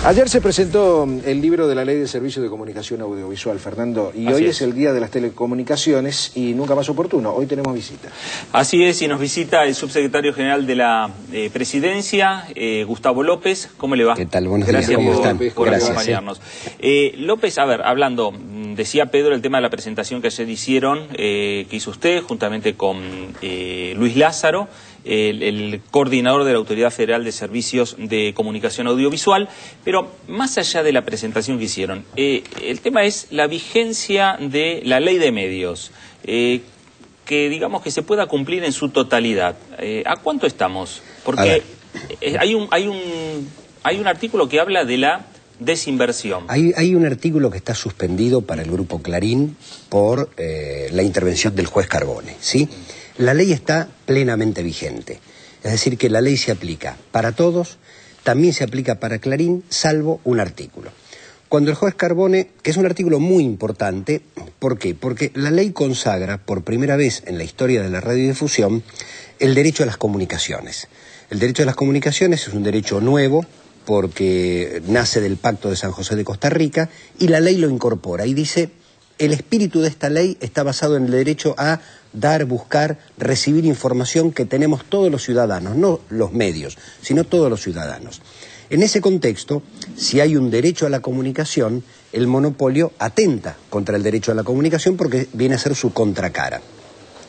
Ayer se presentó el libro de la Ley de Servicios de Comunicación Audiovisual, Fernando, y hoy es el Día de las Telecomunicaciones y nunca más oportuno. Hoy tenemos visita. Así es, y nos visita el subsecretario general de la Presidencia, Gustavo López. ¿Cómo le va? ¿Qué tal? Buenos días. ¿Cómo están? Por acompañarnos. López, a ver, hablando, decía Pedro el tema de la presentación que ayer hicieron, que hizo usted, juntamente con Luis Lázaro, el coordinador de la Autoridad Federal de Servicios de Comunicación Audiovisual, pero más allá de la presentación que hicieron, el tema es la vigencia de la Ley de Medios, que digamos que se pueda cumplir en su totalidad. ¿A cuánto estamos? Porque hay un artículo que habla de la desinversión. Hay un artículo que está suspendido para el Grupo Clarín por la intervención del juez Carbone, ¿sí? La ley está plenamente vigente, es decir, que la ley se aplica para todos, también se aplica para Clarín, salvo un artículo. Cuando el juez Carbone, que es un artículo muy importante, ¿por qué? Porque la ley consagra por primera vez en la historia de la radiodifusión el derecho a las comunicaciones. El derecho a las comunicaciones es un derecho nuevo porque nace del Pacto de San José de Costa Rica y la ley lo incorpora y dice: el espíritu de esta ley está basado en el derecho a dar, buscar, recibir información que tenemos todos los ciudadanos, no los medios, sino todos los ciudadanos. En ese contexto, si hay un derecho a la comunicación, el monopolio atenta contra el derecho a la comunicación porque viene a ser su contracara.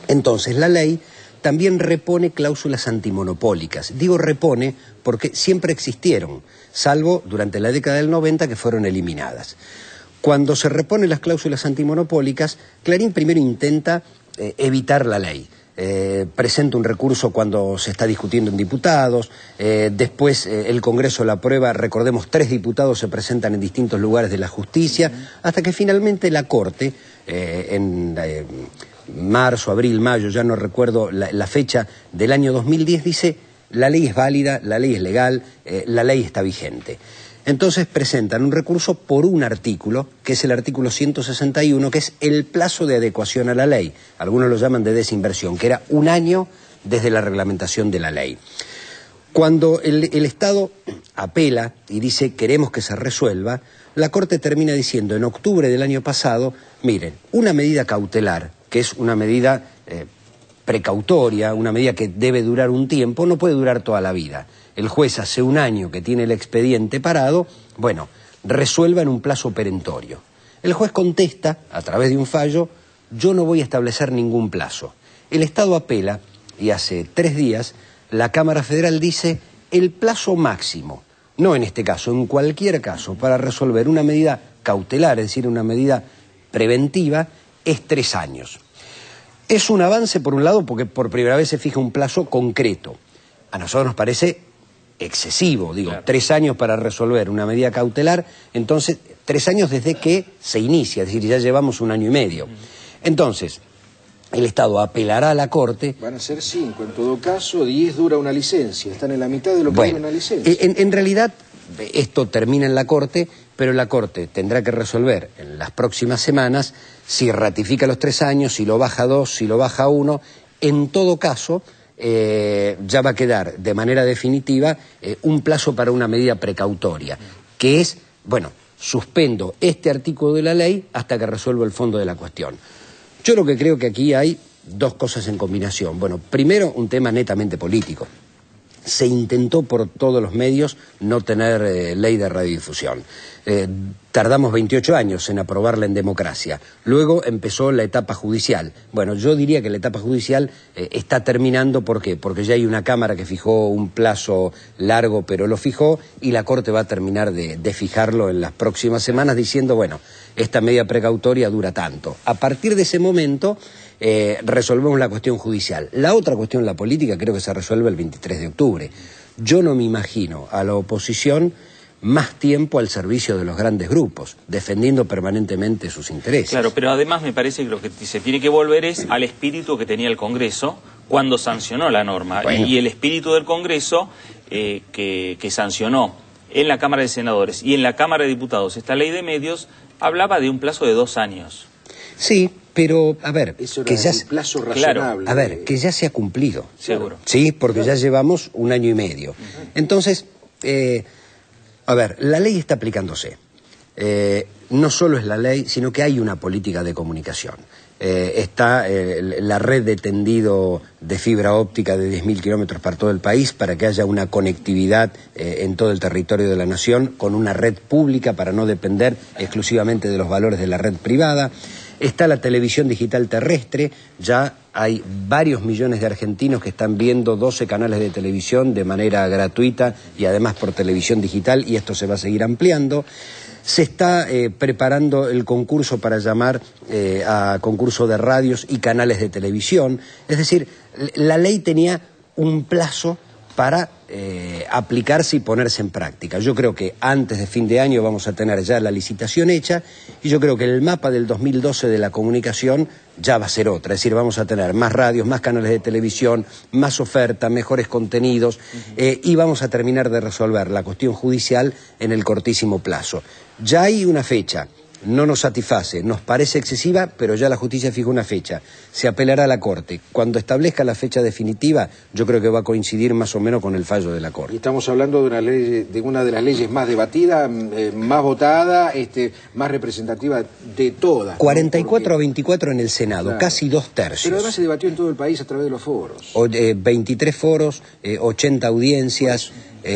Entonces, la ley también repone cláusulas antimonopólicas. Digo repone porque siempre existieron, salvo durante la década del 90 que fueron eliminadas. Cuando se reponen las cláusulas antimonopólicas, Clarín primero intenta evitar la ley. Presenta un recurso cuando se está discutiendo en diputados, después el Congreso la aprueba, recordemos, 3 diputados se presentan en distintos lugares de la justicia, hasta que finalmente la Corte, en marzo, abril, mayo, ya no recuerdo la fecha del año 2010, dice: la ley es válida, la ley es legal, la ley está vigente. Entonces presentan un recurso por un artículo, que es el artículo 161, que es el plazo de adecuación a la ley. Algunos lo llaman de desinversión, que era 1 año desde la reglamentación de la ley. Cuando el Estado apela y dice queremos que se resuelva, la Corte termina diciendo en octubre del año pasado: miren, una medida cautelar, que es una medida precautoria, una medida que debe durar un tiempo, no puede durar toda la vida. El juez hace 1 año que tiene el expediente parado, bueno, resuelva en un plazo perentorio. El juez contesta, a través de un fallo: yo no voy a establecer ningún plazo. El Estado apela y hace 3 días la Cámara Federal dice: el plazo máximo, no en este caso, en cualquier caso, para resolver una medida cautelar, es decir, una medida preventiva, es 3 años. Es un avance, por un lado, porque por primera vez se fija un plazo concreto. A nosotros nos parece excesivo, digo, claro. 3 años para resolver una medida cautelar, entonces 3 años desde que se inicia, es decir, ya llevamos 1 año y medio. Entonces, el Estado apelará a la Corte. Van a ser 5, en todo caso 10 dura una licencia, están en la mitad de lo que dura una licencia. En realidad, esto termina en la Corte, pero la Corte tendrá que resolver en las próximas semanas si ratifica los 3 años, si lo baja a 2, si lo baja a 1, en todo caso ya va a quedar de manera definitiva un plazo para una medida precautoria, que es, bueno, suspendo este artículo de la ley hasta que resuelva el fondo de la cuestión. Yo lo que creo que aquí hay 2 cosas en combinación. Bueno, primero, un tema netamente político. Se intentó por todos los medios no tener ley de radiodifusión. Tardamos 28 años en aprobarla en democracia. Luego empezó la etapa judicial. Bueno, yo diría que la etapa judicial está terminando. ¿Por qué? Porque ya hay una Cámara que fijó un plazo largo, pero lo fijó, y la Corte va a terminar de fijarlo en las próximas semanas diciendo: bueno, esta medida precautoria dura tanto. A partir de ese momento resolvemos la cuestión judicial. La otra cuestión, la política, creo que se resuelve el 23 de octubre. Yo no me imagino a la oposición más tiempo al servicio de los grandes grupos, defendiendo permanentemente sus intereses. Claro, pero además me parece que lo que se tiene que volver es al espíritu que tenía el Congreso cuando sancionó la norma. Bueno. Y el espíritu del Congreso que sancionó en la Cámara de Senadores y en la Cámara de Diputados esta ley de medios hablaba de un plazo de 2 años. Sí, pero, a ver, eso que ya, un plazo razonable. Claro, a ver, que ya se ha cumplido. Seguro. Sí, porque ya llevamos 1 año y medio. Entonces, A ver, la ley está aplicándose. No solo es la ley, sino que hay una política de comunicación. Está la red de tendido de fibra óptica de 10.000 kilómetros para todo el país para que haya una conectividad en todo el territorio de la nación con una red pública para no depender exclusivamente de los valores de la red privada. Está la televisión digital terrestre, ya hay varios millones de argentinos que están viendo 12 canales de televisión de manera gratuita y además por televisión digital, y esto se va a seguir ampliando. Se está preparando el concurso para llamar a concurso de radios y canales de televisión. Es decir, la ley tenía un plazo para aplicarse y ponerse en práctica. Yo creo que antes de fin de año vamos a tener ya la licitación hecha y yo creo que el mapa del 2012 de la comunicación ya va a ser otra. Es decir, vamos a tener más radios, más canales de televisión, más oferta, mejores contenidos y vamos a terminar de resolver la cuestión judicial en el cortísimo plazo. Ya hay una fecha. No nos satisface, nos parece excesiva, pero ya la justicia fijó una fecha. Se apelará a la Corte. Cuando establezca la fecha definitiva, yo creo que va a coincidir más o menos con el fallo de la Corte. Y estamos hablando de una de las leyes más debatidas, más votada, más representativa de todas. 44 a 24 en el Senado, claro. Casi 2/3. Pero además se debatió en todo el país a través de los foros. 23 foros, 80 audiencias.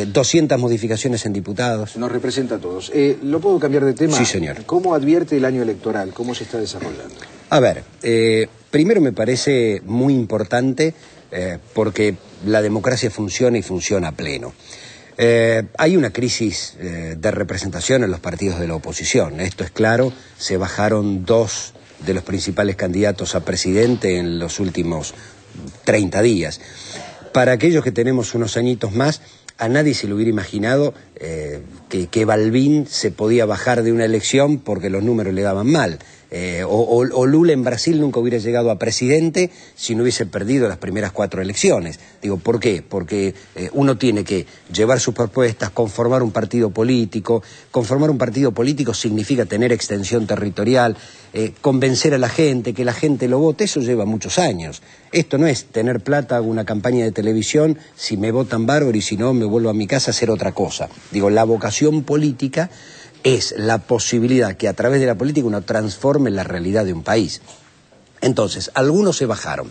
200 modificaciones en diputados. Nos representa a todos. ¿Lo puedo cambiar de tema? Sí, señor. ¿Cómo advierte el año electoral? ¿Cómo se está desarrollando? A ver, primero me parece muy importante porque la democracia funciona y funciona a pleno. Hay una crisis de representación en los partidos de la oposición. Esto es claro, se bajaron 2 de los principales candidatos a presidente en los últimos 30 días. Para aquellos que tenemos unos añitos más, a nadie se le hubiera imaginado que Balbín se podía bajar de una elección porque los números le daban mal. O Lula en Brasil nunca hubiera llegado a presidente si no hubiese perdido las primeras 4 elecciones. Digo, ¿por qué? Porque uno tiene que llevar sus propuestas, conformar un partido político. Conformar un partido político significa tener extensión territorial, convencer a la gente, que la gente lo vote. Eso lleva muchos años. Esto no es tener plata, hago una campaña de televisión, si me votan bárbaro y si no me vuelvo a mi casa a hacer otra cosa. Digo, la vocación política es la posibilidad que a través de la política uno transforme la realidad de un país. Entonces, algunos se bajaron.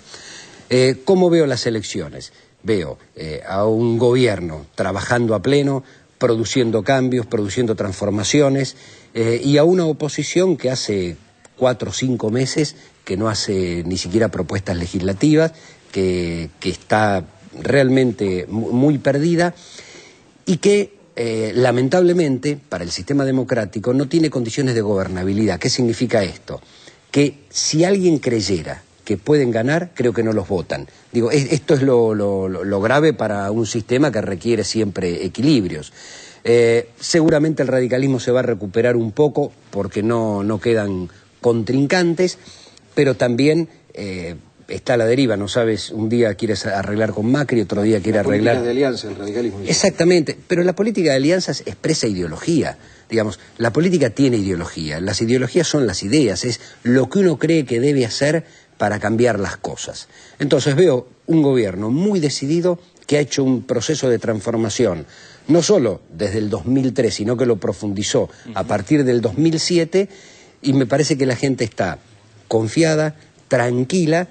¿Cómo veo las elecciones? Veo a un gobierno trabajando a pleno, produciendo cambios, produciendo transformaciones, y a una oposición que hace 4 o 5 meses que no hace ni siquiera propuestas legislativas, que está realmente muy perdida y que lamentablemente, para el sistema democrático, no tiene condiciones de gobernabilidad. ¿Qué significa esto? Que si alguien creyera que pueden ganar, creo que no los votan. Digo, esto es lo grave para un sistema que requiere siempre equilibrios. Seguramente el radicalismo se va a recuperar un poco porque no quedan contrincantes, pero también está a la deriva, no sabes, un día quieres arreglar con Macri, otro día quiere arreglar... La política de alianza, el radicalismo. Exactamente, pero la política de alianzas expresa ideología. Digamos, la política tiene ideología, las ideologías son las ideas, es lo que uno cree que debe hacer para cambiar las cosas. Entonces veo un gobierno muy decidido que ha hecho un proceso de transformación, no solo desde el 2003, sino que lo profundizó a partir del 2007, y me parece que la gente está confiada, tranquila,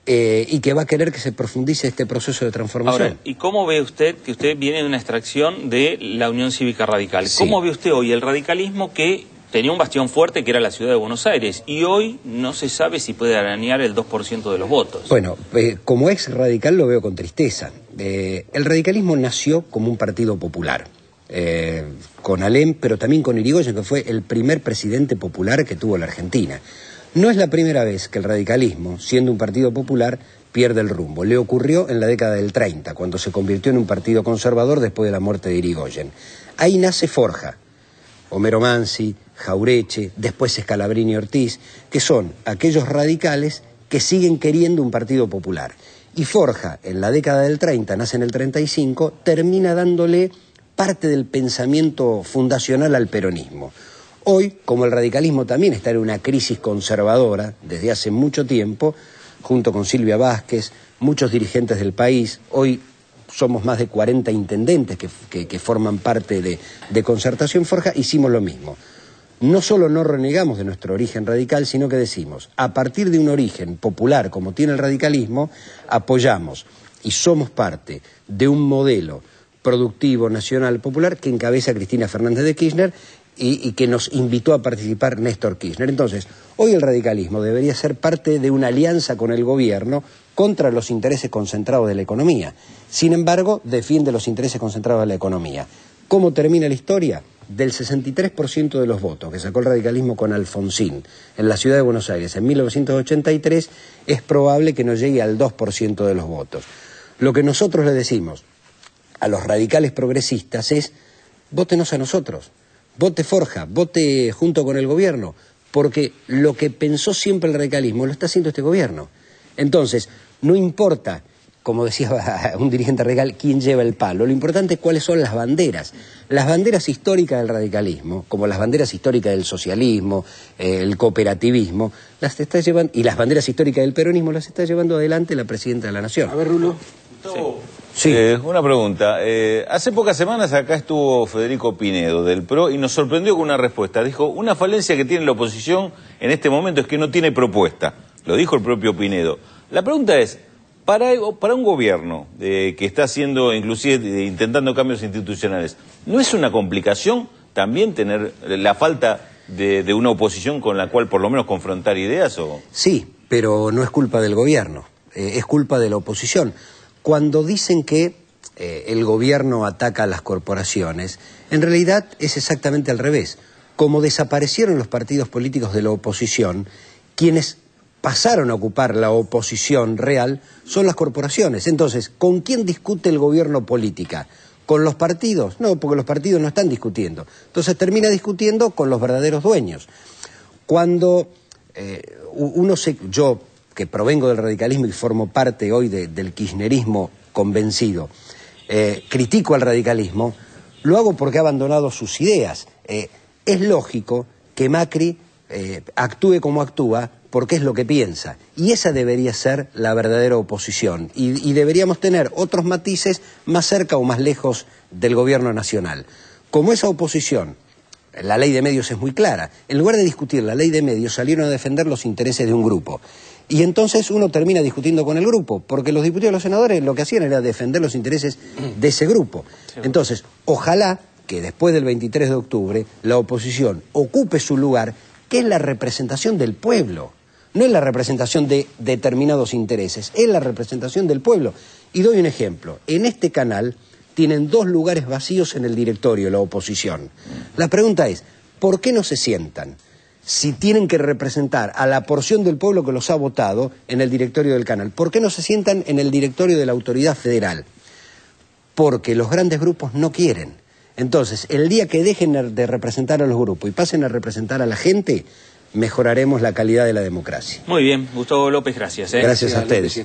y que va a querer que se profundice este proceso de transformación. Ahora, ¿y cómo ve usted que usted viene de una extracción de la Unión Cívica Radical? Sí. ¿Cómo ve usted hoy el radicalismo que tenía un bastión fuerte que era la ciudad de Buenos Aires y hoy no se sabe si puede arañar el 2% de los votos? Bueno, como ex radical lo veo con tristeza. El radicalismo nació como un partido popular. Con Alem, pero también con Irigoyen, que fue el primer presidente popular que tuvo la Argentina. No es la primera vez que el radicalismo, siendo un partido popular, pierde el rumbo. Le ocurrió en la década del 30, cuando se convirtió en un partido conservador después de la muerte de Irigoyen. Ahí nace Forja, Homero Mansi, Jaureche, después Scalabrini Ortiz, que son aquellos radicales que siguen queriendo un partido popular. Y Forja, en la década del 30, nace en el 35, termina dándole parte del pensamiento fundacional al peronismo. Hoy, como el radicalismo también está en una crisis conservadora desde hace mucho tiempo, junto con Silvia Vázquez, muchos dirigentes del país, hoy somos más de 40 intendentes que forman parte de Concertación Forja, hicimos lo mismo. No solo no renegamos de nuestro origen radical, sino que decimos, a partir de un origen popular como tiene el radicalismo, apoyamos y somos parte de un modelo productivo, nacional, popular, que encabeza Cristina Fernández de Kirchner y que nos invitó a participar Néstor Kirchner. Entonces, hoy el radicalismo debería ser parte de una alianza con el gobierno contra los intereses concentrados de la economía. Sin embargo, defiende los intereses concentrados de la economía. ¿Cómo termina la historia? Del 63% de los votos que sacó el radicalismo con Alfonsín en la ciudad de Buenos Aires en 1983, es probable que no llegue al 2% de los votos. Lo que nosotros le decimos a los radicales progresistas es, vótenos a nosotros, vote Forja, vote junto con el gobierno, porque lo que pensó siempre el radicalismo lo está haciendo este gobierno. Entonces, no importa, como decía un dirigente radical, quién lleva el palo, lo importante es cuáles son las banderas. Las banderas históricas del radicalismo, como las banderas históricas del socialismo, el cooperativismo, las está llevando, y las banderas históricas del peronismo las está llevando adelante la presidenta de la Nación. A ver, Rulo. Sí. Una pregunta. Hace pocas semanas acá estuvo Federico Pinedo del PRO y nos sorprendió con una respuesta. Dijo, una falencia que tiene la oposición en este momento es que no tiene propuesta. Lo dijo el propio Pinedo. La pregunta es, para un gobierno que está haciendo, inclusive intentando cambios institucionales, ¿no es una complicación también tener la falta de una oposición con la cual por lo menos confrontar ideas? ¿O? Sí, pero no es culpa del gobierno, es culpa de la oposición. Cuando dicen que el gobierno ataca a las corporaciones, en realidad es exactamente al revés. Como desaparecieron los partidos políticos de la oposición, quienes pasaron a ocupar la oposición real son las corporaciones. Entonces, ¿con quién discute el gobierno política? ¿Con los partidos? No, porque los partidos no están discutiendo. Entonces termina discutiendo con los verdaderos dueños. Cuando yo, que provengo del radicalismo y formo parte hoy del kirchnerismo convencido, critico al radicalismo, lo hago porque ha abandonado sus ideas. Es lógico que Macri actúe como actúa porque es lo que piensa. Y esa debería ser la verdadera oposición. Y deberíamos tener otros matices más cerca o más lejos del gobierno nacional. Como esa oposición, la ley de medios es muy clara. En lugar de discutir la ley de medios, salieron a defender los intereses de un grupo. Y entonces uno termina discutiendo con el grupo, porque los diputados y los senadores lo que hacían era defender los intereses de ese grupo. Entonces, ojalá que después del 23 de octubre la oposición ocupe su lugar, que es la representación del pueblo. No es la representación de determinados intereses, es la representación del pueblo. Y doy un ejemplo. En este canal tienen 2 lugares vacíos en el directorio, la oposición. La pregunta es, ¿por qué no se sientan? Si tienen que representar a la porción del pueblo que los ha votado en el directorio del canal, ¿por qué no se sientan en el directorio de la autoridad federal? Porque los grandes grupos no quieren. Entonces, el día que dejen de representar a los grupos y pasen a representar a la gente, mejoraremos la calidad de la democracia. Muy bien, Gustavo López, gracias. Gracias a ustedes.